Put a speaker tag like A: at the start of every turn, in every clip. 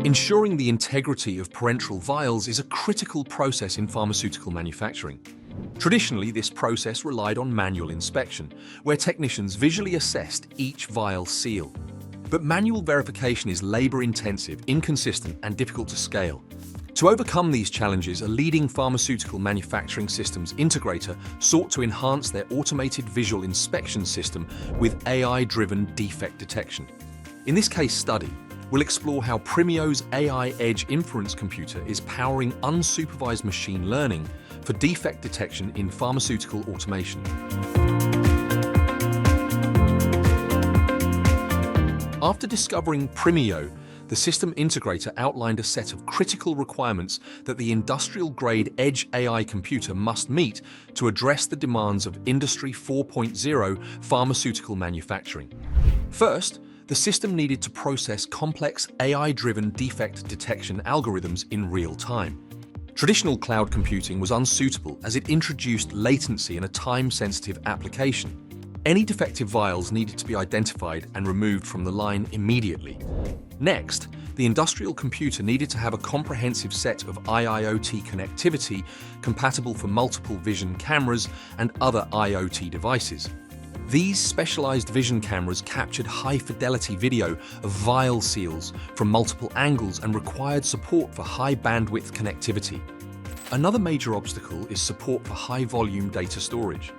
A: Ensuring the integrity of parenteral vials is a critical process in pharmaceutical manufacturing. Traditionally, this process relied on manual inspection, where technicians visually assessed each vial seal. But manual verification is labor-intensive, inconsistent, and difficult to scale. To overcome these challenges, a leading pharmaceutical manufacturing systems integrator sought to enhance their automated visual inspection system with AI-driven defect detection. In this case study, we'll explore how Premio's AI Edge inference computer is powering unsupervised machine learning for defect detection in pharmaceutical automation. After discovering Premio, the system integrator outlined a set of critical requirements that the industrial-grade Edge AI computer must meet to address the demands of Industry 4.0 pharmaceutical manufacturing. First, the system needed to process complex AI-driven defect detection algorithms in real time. Traditional cloud computing was unsuitable as it introduced latency in a time-sensitive application. Any defective vials needed to be identified and removed from the line immediately. Next, the industrial computer needed to have a comprehensive set of IIoT connectivity compatible for multiple vision cameras and other IoT devices. These specialized vision cameras captured high-fidelity video of vial seals from multiple angles and required support for high-bandwidth connectivity. Another major obstacle is support for high-volume data storage.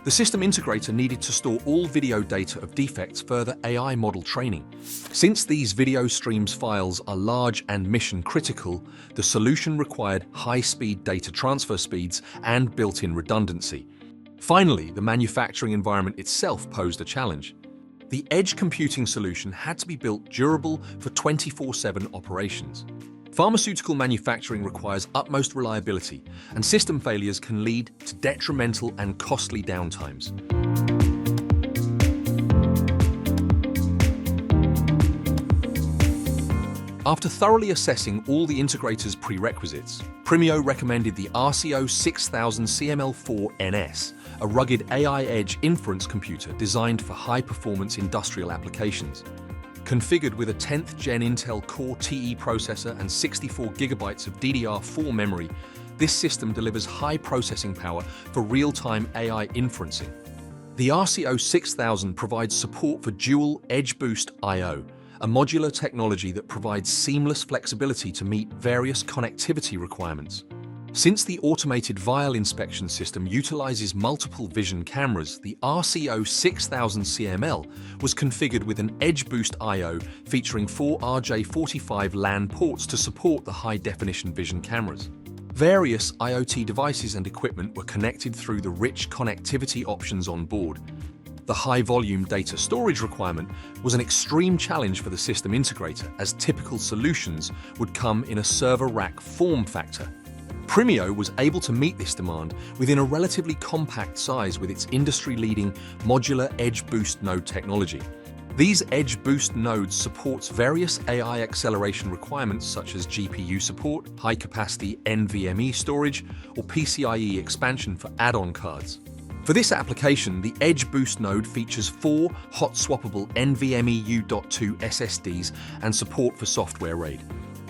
A: The system integrator needed to store all video data of defects for further AI model training. Since these video streams files are large and mission-critical, the solution required high-speed data transfer speeds and built-in redundancy. Finally, the manufacturing environment itself posed a challenge. The edge computing solution had to be built durable for 24/7 operations. Pharmaceutical manufacturing requires utmost reliability, and system failures can lead to detrimental and costly downtimes. After thoroughly assessing all the integrator's prerequisites, Premio recommended the RCO 6000 CML4NS, a rugged AI Edge inference computer designed for high-performance industrial applications. Configured with a 10th Gen Intel Core TE processor and 64 GB of DDR4 memory, this system delivers high processing power for real-time AI inferencing. The RCO 6000 provides support for dual Edge Boost I/O, a modular technology that provides seamless flexibility to meet various connectivity requirements. Since the automated vial inspection system utilizes multiple vision cameras, the RCO 6000 CML was configured with an Edge Boost I/O featuring 4 RJ45 LAN ports to support the high-definition vision cameras. Various IoT devices and equipment were connected through the rich connectivity options on board. The high-volume data storage requirement was an extreme challenge for the system integrator, as typical solutions would come in a server rack form factor. Premio was able to meet this demand within a relatively compact size with its industry-leading modular Edge Boost node technology. These Edge Boost nodes support various AI acceleration requirements such as GPU support, high-capacity NVMe storage, or PCIe expansion for add-on cards. For this application, the Edge Boost node features 4 hot-swappable NVMe U.2 SSDs and support for software RAID.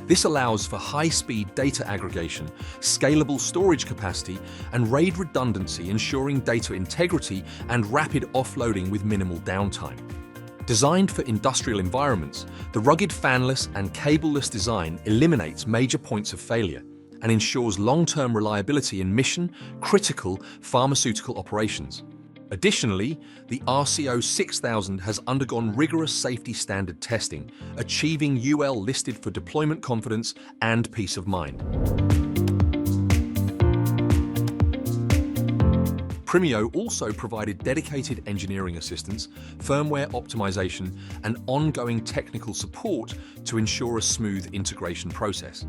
A: This allows for high-speed data aggregation, scalable storage capacity, and RAID redundancy, ensuring data integrity and rapid offloading with minimal downtime. Designed for industrial environments, the rugged fanless and cableless design eliminates major points of failure and ensures long-term reliability in mission-critical pharmaceutical operations. Additionally, the RCO 6000 has undergone rigorous safety standard testing, achieving UL listed for deployment confidence and peace of mind. Premio also provided dedicated engineering assistance, firmware optimization, and ongoing technical support to ensure a smooth integration process.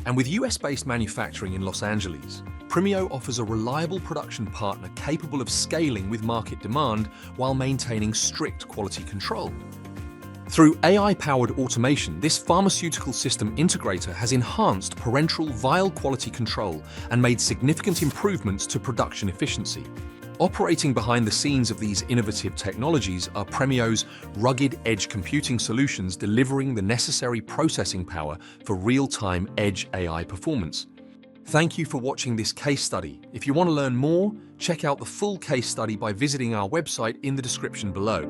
A: And with US-based manufacturing in Los Angeles, Premio offers a reliable production partner capable of scaling with market demand while maintaining strict quality control. Through AI-powered automation, this pharmaceutical system integrator has enhanced parenteral vial quality control and made significant improvements to production efficiency. Operating behind the scenes of these innovative technologies are Premio's rugged edge computing solutions, delivering the necessary processing power for real-time edge AI performance. Thank you for watching this case study. If you want to learn more, check out the full case study by visiting our website in the description below.